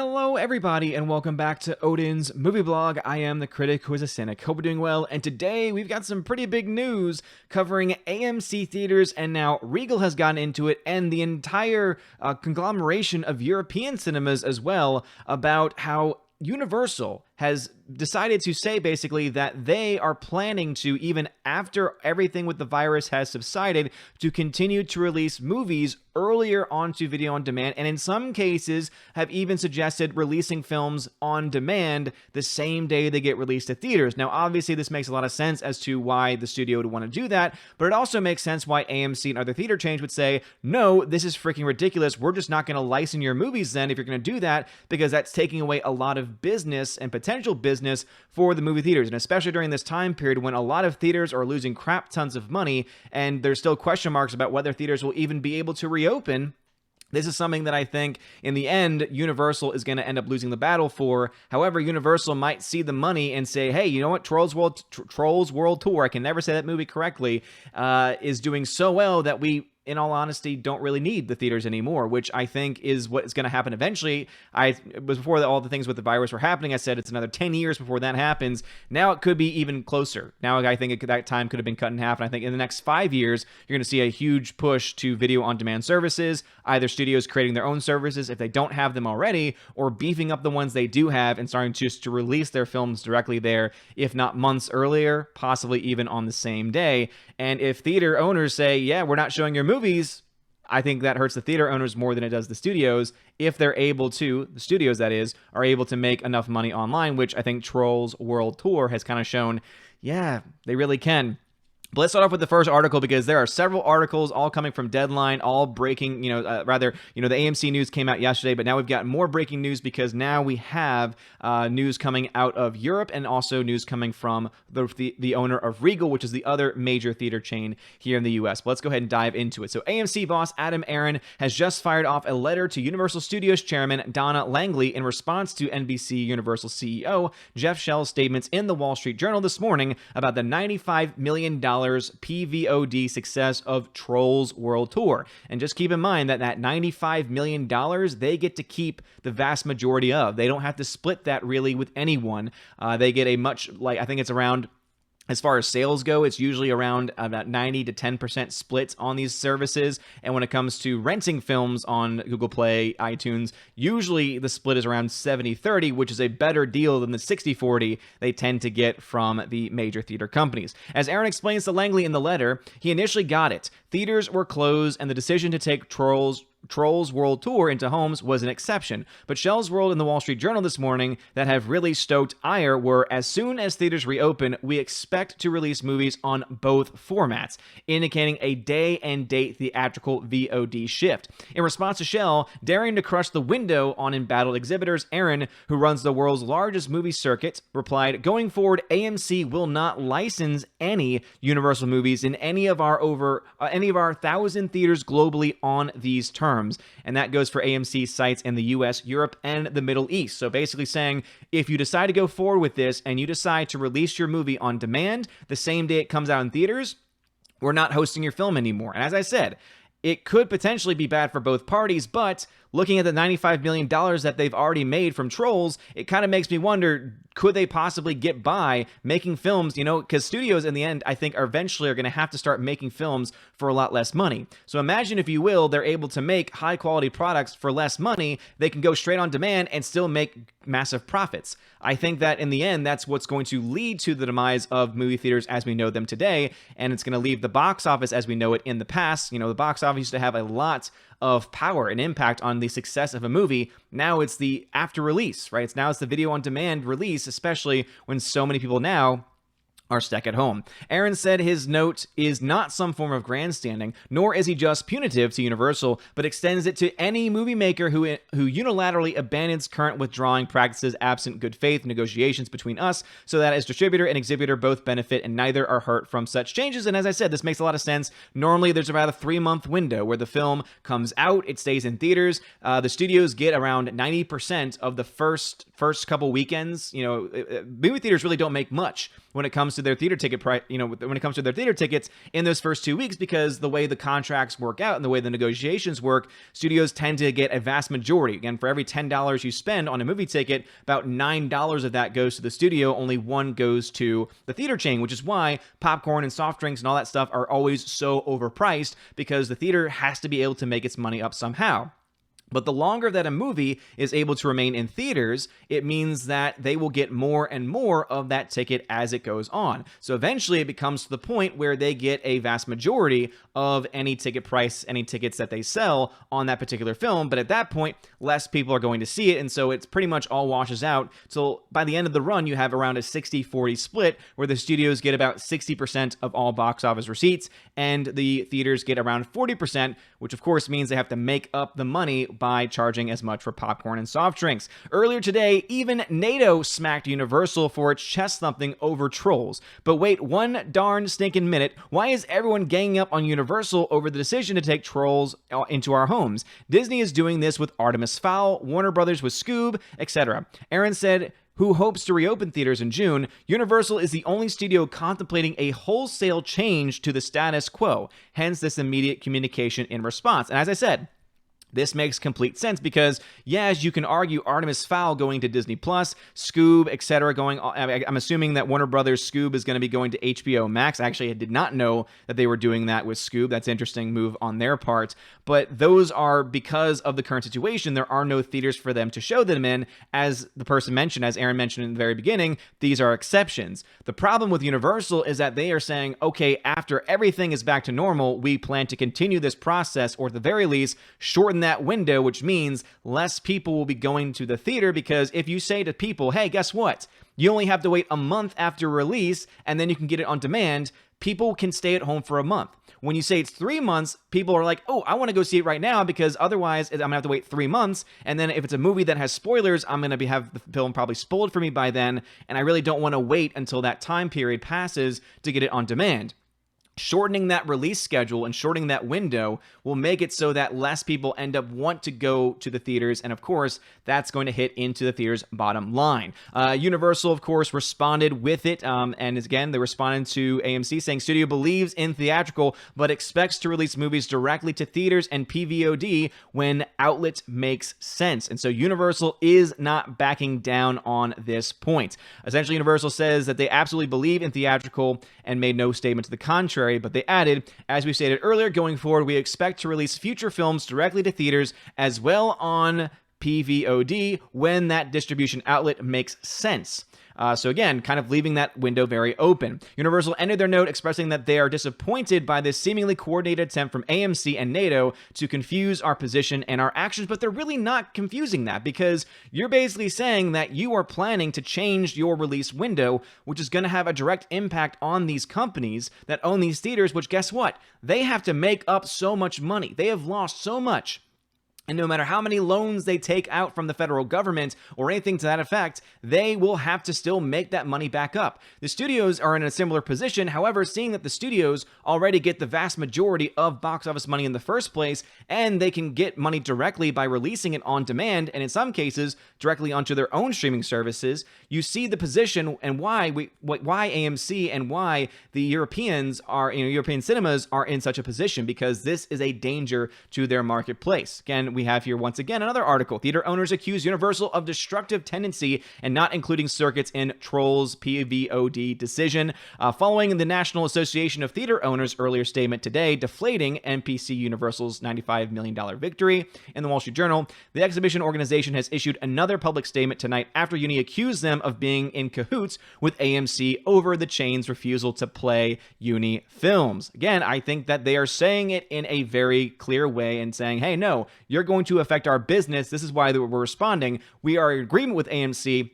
Hello everybody and welcome back to Odin's movie blog. I am the critic who is a cynic. Hope you're doing well, and today we've got some pretty big news covering AMC theaters, and now Regal has gotten into it, and the entire conglomeration of European cinemas as well, about how Universal has decided to say basically that they are planning to, even after everything with the virus has subsided, to continue to release movies earlier onto video on demand, and in some cases have even suggested releasing films on demand the same day they get released to theaters. Now, obviously, this makes a lot of sense as to why the studio would want to do that, but it also makes sense why AMC and other theater chains would say, no, this is freaking ridiculous. We're just not going to license your movies then if you're going to do that, because that's taking away a lot of business and potential business for the movie theaters, and especially during this time period when a lot of theaters are losing crap tons of money and there's still question marks about whether theaters will even be able to reopen. This is something that I think, in the end, Universal is going to end up losing the battle for. However, Universal might see the money and say, hey, you know what, Trolls World Tour, I can never say that movie correctly, is doing so well that we, in all honesty, don't really need the theaters anymore, which I think is what is going to happen eventually. Before all the things with the virus were happening, I said it's another 10 years before that happens. Now it could be even closer. Now I think that time could have been cut in half, and I think in the next 5 years, you're going to see a huge push to video-on-demand services, either studios creating their own services if they don't have them already, or beefing up the ones they do have and starting just to release their films directly there, if not months earlier, possibly even on the same day. And if theater owners say, yeah, we're not showing your movies, I think that hurts the theater owners more than it does the studios, if they're able to, the studios that is, are able to make enough money online, which I think Trolls World Tour has kind of shown, yeah, they really can. But let's start off with the first article, because there are several articles all coming from Deadline, all breaking, the AMC news came out yesterday, but now we've got more breaking news because now we have news coming out of Europe and also news coming from the owner of Regal, which is the other major theater chain here in the U.S. But let's go ahead and dive into it. So AMC boss Adam Aron has just fired off a letter to Universal Studios chairman Donna Langley in response to NBC Universal CEO Jeff Shell's statements in the Wall Street Journal this morning about the $95 million PVOD success of Trolls World Tour. And just keep in mind that $95 million they get to keep the vast majority of. They don't have to split that really with anyone. They get a much, I think it's around, as far as sales go, it's usually around about 90 to 10% splits on these services. And when it comes to renting films on Google Play, iTunes, usually the split is around 70-30, which is a better deal than the 60-40 they tend to get from the major theater companies. As Aaron explains to Langley in the letter, he initially got it. Theaters were closed, and the decision to take Trolls World Tour into homes was an exception. But Shell's world in the Wall Street Journal this morning that have really stoked ire were, as soon as theaters reopen, we expect to release movies on both formats, indicating a day and date theatrical VOD shift. In response to Shell daring to crush the window on embattled exhibitors, Aaron, who runs the world's largest movie circuit, replied, going forward, AMC will not license any Universal movies in any of our 1,000 theaters globally on these terms. And that goes for AMC sites in the US, Europe, and the Middle East. So basically saying, if you decide to go forward with this and you decide to release your movie on demand the same day it comes out in theaters, we're not hosting your film anymore. And as I said, it could potentially be bad for both parties, but looking at the $95 million that they've already made from Trolls, it kind of makes me wonder, could they possibly get by making films, because studios in the end, I think, eventually are going to have to start making films for a lot less money. So imagine, if you will, they're able to make high quality products for less money. They can go straight on demand and still make massive profits. I think that in the end, that's what's going to lead to the demise of movie theaters as we know them today, and it's going to leave the box office as we know it in the past. The box office used to have a lot of power and impact on the success of a movie. Now it's the after release, right? It's the video on demand release, especially when so many people now are stuck at home. Aaron said his note is not some form of grandstanding, nor is he just punitive to Universal, but extends it to any movie maker who unilaterally abandons current withdrawing practices absent good faith negotiations between us, so that as distributor and exhibitor both benefit and neither are hurt from such changes. And as I said, this makes a lot of sense. Normally, there's about a 3-month window where the film comes out, it stays in theaters. The studios get around 90% of the first couple weekends. Movie theaters really don't make much when it comes to their theater ticket price, when it comes to their theater tickets in those first 2 weeks, because the way the contracts work out and the way the negotiations work, studios tend to get a vast majority. Again, for every $10 you spend on a movie ticket, about $9 of that goes to the studio, only $1 goes to the theater chain, which is why popcorn and soft drinks and all that stuff are always so overpriced, because the theater has to be able to make its money up somehow. But the longer that a movie is able to remain in theaters, it means that they will get more and more of that ticket as it goes on. So eventually it becomes to the point where they get a vast majority of any ticket price, any tickets that they sell on that particular film. But at that point, less people are going to see it. And so it's pretty much all washes out. So by the end of the run, you have around a 60-40 split where the studios get about 60% of all box office receipts and the theaters get around 40%, which of course means they have to make up the money by charging as much for popcorn and soft drinks. Earlier today, even NATO smacked Universal for its chest thumping over Trolls. But wait one darn stinking minute, why is everyone ganging up on Universal over the decision to take Trolls into our homes? Disney is doing this with Artemis Fowl, Warner Brothers with Scoob, etc. Aaron said, who hopes to reopen theaters in June, Universal is the only studio contemplating a wholesale change to the status quo, hence this immediate communication in response. And as I said, this makes complete sense because, yes, you can argue Artemis Fowl going to Disney Plus, Scoob, etc. going. I'm assuming that Warner Brothers Scoob is going to be going to HBO Max. Actually, I did not know that they were doing that with Scoob. That's an interesting move on their part. But those are because of the current situation. There are no theaters for them to show them in. As the person mentioned, as Aaron mentioned in the very beginning, these are exceptions. The problem with Universal is that they are saying, okay, after everything is back to normal, we plan to continue this process, or at the very least, shorten that window, which means less people will be going to the theater, because if you say to people, hey, guess what? You only have to wait a month after release and then you can get it on demand, people can stay at home for a month. When you say it's 3 months, people are like, oh, I want to go see it right now because otherwise I'm going to have to wait 3 months. And then if it's a movie that has spoilers, I'm going to have the film probably spoiled for me by then. And I really don't want to wait until that time period passes to get it on demand. Shortening that release schedule and shortening that window will make it so that less people end up want to go to the theaters, and of course that's going to hit into the theater's bottom line. Universal, of course, responded with it, and again they responded to AMC saying studio believes in theatrical but expects to release movies directly to theaters and PVOD when outlet makes sense. And so Universal is not backing down on this point. Essentially, Universal says that they absolutely believe in theatrical and made no statement to the contrary. But they added, as we stated earlier, going forward, we expect to release future films directly to theaters as well on PVOD when that distribution outlet makes sense. So again, kind of leaving that window very open. Universal ended their note expressing that they are disappointed by this seemingly coordinated attempt from AMC and NATO to confuse our position and our actions, but they're really not confusing that, because you're basically saying that you are planning to change your release window, which is going to have a direct impact on these companies that own these theaters, which guess what? They have to make up so much money. They have lost so much. And no matter how many loans they take out from the federal government or anything to that effect, they will have to still make that money back up. The studios are in a similar position. However, seeing that the studios already get the vast majority of box office money in the first place, and they can get money directly by releasing it on demand, and in some cases, directly onto their own streaming services, you see the position and why AMC and why the European cinemas are in such a position, because this is a danger to their marketplace. Again, we have here once again another article. Theater owners accuse Universal of destructive tendency and not including circuits in Trolls PVOD decision. Following the National Association of Theater Owners' earlier statement today deflating NPC Universal's $95 million victory in the Wall Street Journal, the exhibition organization has issued another public statement tonight after Uni accused them of being in cahoots with AMC over the chain's refusal to play Uni films. Again, I think that they are saying it in a very clear way and saying, hey, no, you're going to affect our business. This is why we're responding. We are in agreement with AMC.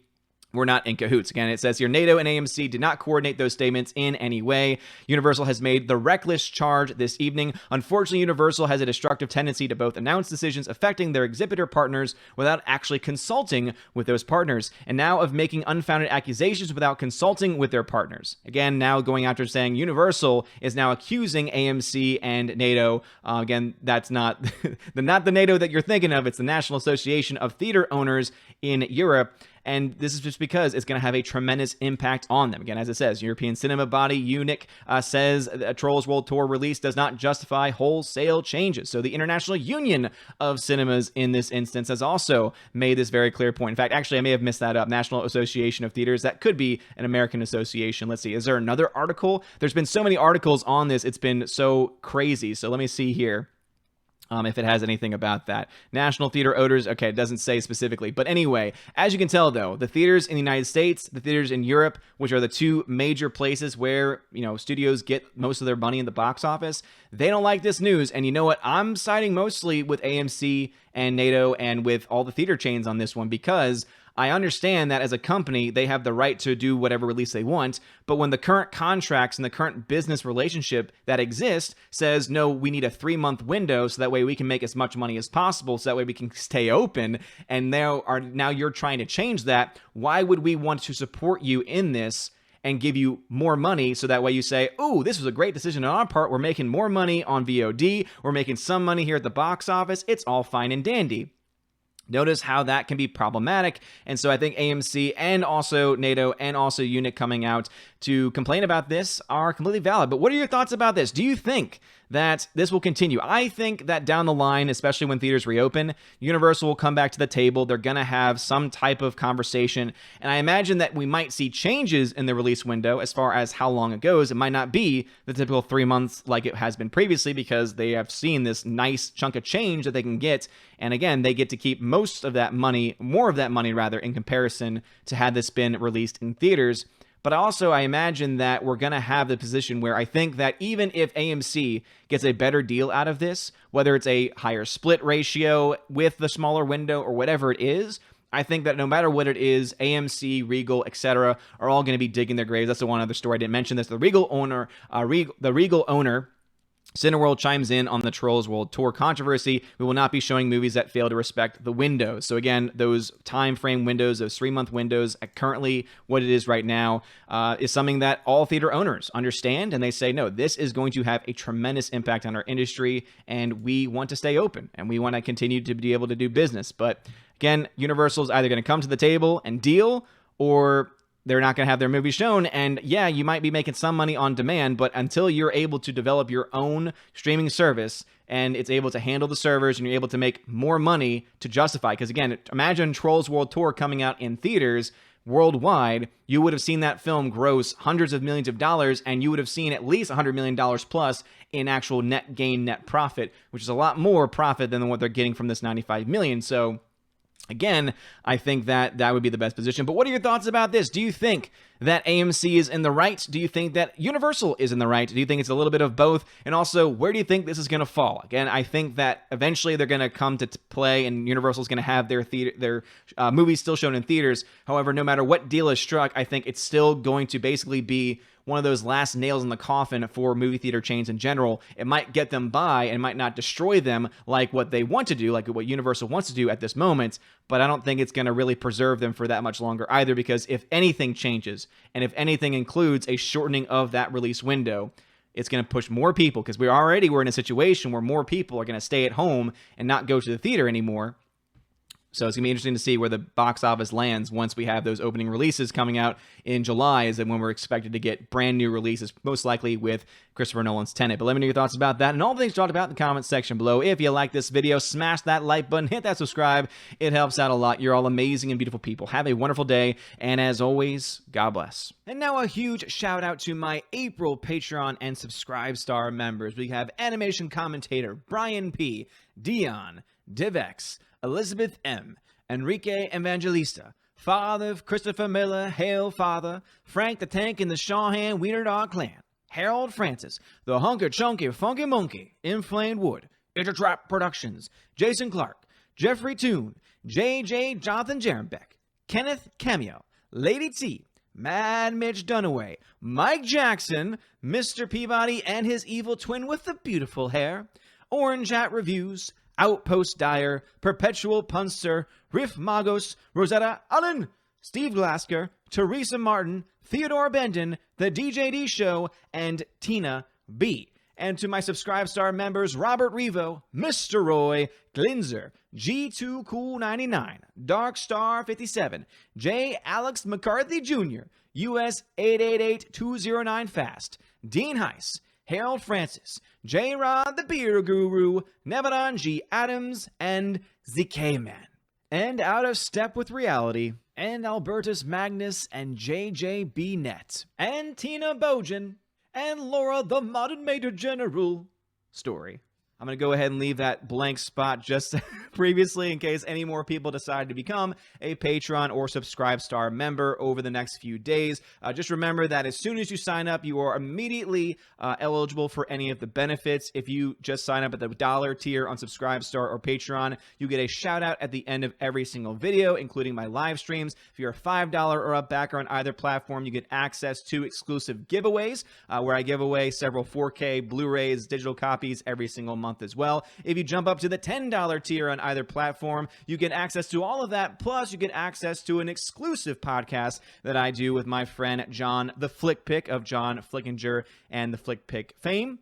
We're not in cahoots. Again, it says here, NATO and AMC did not coordinate those statements in any way. Universal has made the reckless charge this evening. Unfortunately, Universal has a destructive tendency to both announce decisions affecting their exhibitor partners without actually consulting with those partners, and now of making unfounded accusations without consulting with their partners. Again, now going after saying Universal is now accusing AMC and NATO. Again, that's not not the NATO that you're thinking of. It's the National Association of Theater Owners in Europe. and this is just because it's going to have a tremendous impact on them. Again, as it says, European Cinema Body Unit says a Trolls World Tour release does not justify wholesale changes. So the International Union of Cinemas in this instance has also made this very clear point. In fact, actually, I may have missed that up. National Association of Theaters, that could be an American association. Let's see, is there another article? There's been so many articles on this. It's been so crazy. So let me see here. If it has anything about that. National Theater Owners, okay, it doesn't say specifically. But anyway, as you can tell, though, the theaters in the United States, the theaters in Europe, which are the two major places where, studios get most of their money in the box office, they don't like this news. And you know what? I'm siding mostly with AMC and NATO and with all the theater chains on this one, because I understand that as a company, they have the right to do whatever release they want, but when the current contracts and the current business relationship that exists says, no, we need a 3-month window so that way we can make as much money as possible, so that way we can stay open, and now you're trying to change that, why would we want to support you in this and give you more money so that way you say, oh, this was a great decision on our part, we're making more money on VOD, we're making some money here at the box office, it's all fine and dandy. Notice how that can be problematic. And so I think AMC and also NATO and also Unit coming out to complain about this are completely valid. But what are your thoughts about this? Do you think that this will continue? I think that down the line, especially when theaters reopen, Universal will come back to the table. They're going to have some type of conversation. And I imagine that we might see changes in the release window as far as how long it goes. It might not be the typical 3 months like it has been previously, because they have seen this nice chunk of change that they can get. And again, they get to keep most of that money, more of that money rather, in comparison to had this been released in theaters. But also, I imagine that we're going to have the position where I think that even if AMC gets a better deal out of this, whether it's a higher split ratio with the smaller window or whatever it is, I think that no matter what it is, AMC, Regal, etc., are all going to be digging their graves. That's the one other story I didn't mention. This the Regal owner, Cineworld chimes in on the Trolls World Tour controversy. We will not be showing movies that fail to respect the windows. So again, those time frame windows, those 3-month windows, currently what it is right now, is something that all theater owners understand, and they say, no, this is going to have a tremendous impact on our industry, and we want to stay open, and we want to continue to be able to do business. But again, Universal is either going to come to the table and deal, or they're not going to have their movie shown. And yeah, you might be making some money on demand, but until you're able to develop your own streaming service and it's able to handle the servers and you're able to make more money to justify, because again, imagine Trolls World Tour coming out in theaters worldwide, you would have seen that film gross hundreds of millions of dollars, and you would have seen at least $100 million plus in actual net gain, net profit, which is a lot more profit than what they're getting from this $95 million. So again, I think that that would be the best position. But what are your thoughts about this? Do you think that AMC is in the right? Do you think that Universal is in the right? Do you think it's a little bit of both? And also, where do you think this is going to fall? Again, I think that eventually they're going to come to play, and Universal is going to have their movies still shown in theaters. However, no matter what deal is struck, I think it's still going to basically be one of those last nails in the coffin for movie theater chains in general. It might get them by and might not destroy them like what they want to do, like what Universal wants to do at this moment, but I don't think it's going to really preserve them for that much longer either, because if anything changes, and if anything includes a shortening of that release window, it's going to push more people, because we're in a situation where more people are going to stay at home and not go to the theater anymore. So it's going to be interesting to see where the box office lands once we have those opening releases coming out in July, is when we're expected to get brand new releases, most likely with Christopher Nolan's Tenet. But let me know your thoughts about that and all the things talked about in the comments section below. If you like this video, smash that like button, hit that subscribe. It helps out a lot. You're all amazing and beautiful people. Have a wonderful day, and as always, God bless. And now a huge shout out to my April Patreon and Subscribe Star members. We have animation commentator Brian P., Dion, Divex, Elizabeth M., Enrique Evangelista, Father of Christopher Miller, Hail Father, Frank the Tank and the Shawhan Wiener Dog Clan, Harold Francis, the Hunker Chunky Funky Monkey, Inflamed Wood, Intertrap Productions, Jason Clark, Jeffrey Toon, J.J. Jonathan Jerembeck, Kenneth Cameo, Lady T, Mad Mitch Dunaway, Mike Jackson, Mr. Peabody and his evil twin with the beautiful hair, Orange Hat Reviews, Outpost Dyer, Perpetual Punster, Riff Magos, Rosetta Allen, Steve Glasker, Teresa Martin, Theodore Bendon, The DJD Show, and Tina B. And to my Subscribe Star members, Robert Revo, Mr. Roy, Glinzer, G2Cool99, Darkstar57, J. Alex McCarthy Jr., US 888209 Fast, Dean Heiss, Harold Francis, J. Rod the Beer Guru, Nevadan G. Adams, and ZK Man. And out of step with reality, and Albertus Magnus and JJB Net, and Tina Bojan, and Laura the Modern Major General story. I'm going to go ahead and leave that blank spot just previously in case any more people decide to become a Patreon or Subscribe Star member over the next few days. Just remember that as soon as you sign up, you are immediately eligible for any of the benefits. If you just sign up at the $1 tier on Subscribe Star or Patreon, you get a shout out at the end of every single video, including my live streams. If you're a $5 or up backer on either platform, you get access to exclusive giveaways where I give away several 4K Blu-rays, digital copies every single month as well. If you jump up to the $10 tier on either platform, you get access to all of that, plus you get access to an exclusive podcast that I do with my friend John the Flick Pick of John Flickinger and the Flick Pick fame.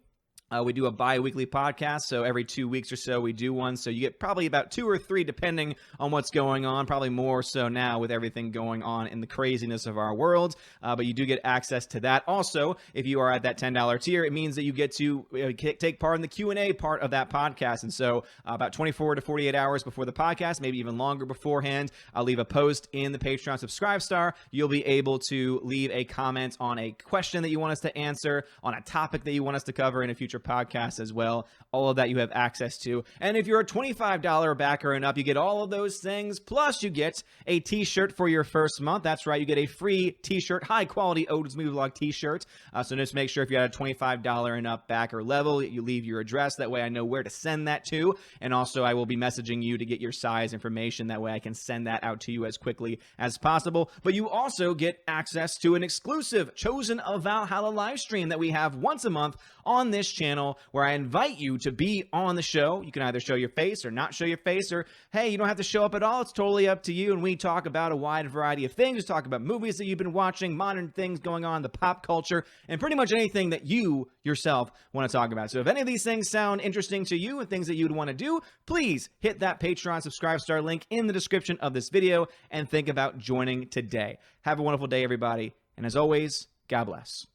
We do a bi-weekly podcast, so every 2 weeks or so we do one. So you get probably about 2 or 3 depending on what's going on, probably more so now with everything going on in the craziness of our world. But you do get access to that. Also, if you are at that $10 tier, it means that you get to take part in the Q&A part of that podcast. And so about 24 to 48 hours before the podcast, maybe even longer beforehand, I'll leave a post in the Patreon Subscribe Star. You'll be able to leave a comment on a question that you want us to answer, on a topic that you want us to cover in a future podcast as well. All of that you have access to. And if you're a $25 backer and up, you get all of those things. Plus, you get a t-shirt for your first month. That's right. You get a free t-shirt, high quality Odin's Movie Vlog t-shirt. So just make sure if you're at a $25 and up backer level, you leave your address. That way I know where to send that to. And also I will be messaging you to get your size information. That way I can send that out to you as quickly as possible. But you also get access to an exclusive Chosen of Valhalla live stream that we have once a month on this channel, where I invite you to be on the show. You can either show your face or not show your face, or hey, you don't have to show up at all. It's totally up to you. And we talk about a wide variety of things. We talk about movies that you've been watching, modern things going on, the pop culture, and pretty much anything that you yourself want to talk about. So if any of these things sound interesting to you and things that you'd want to do, please hit that Patreon Subscribe Star link in the description of this video and think about joining today. Have a wonderful day, everybody. And as always, God bless.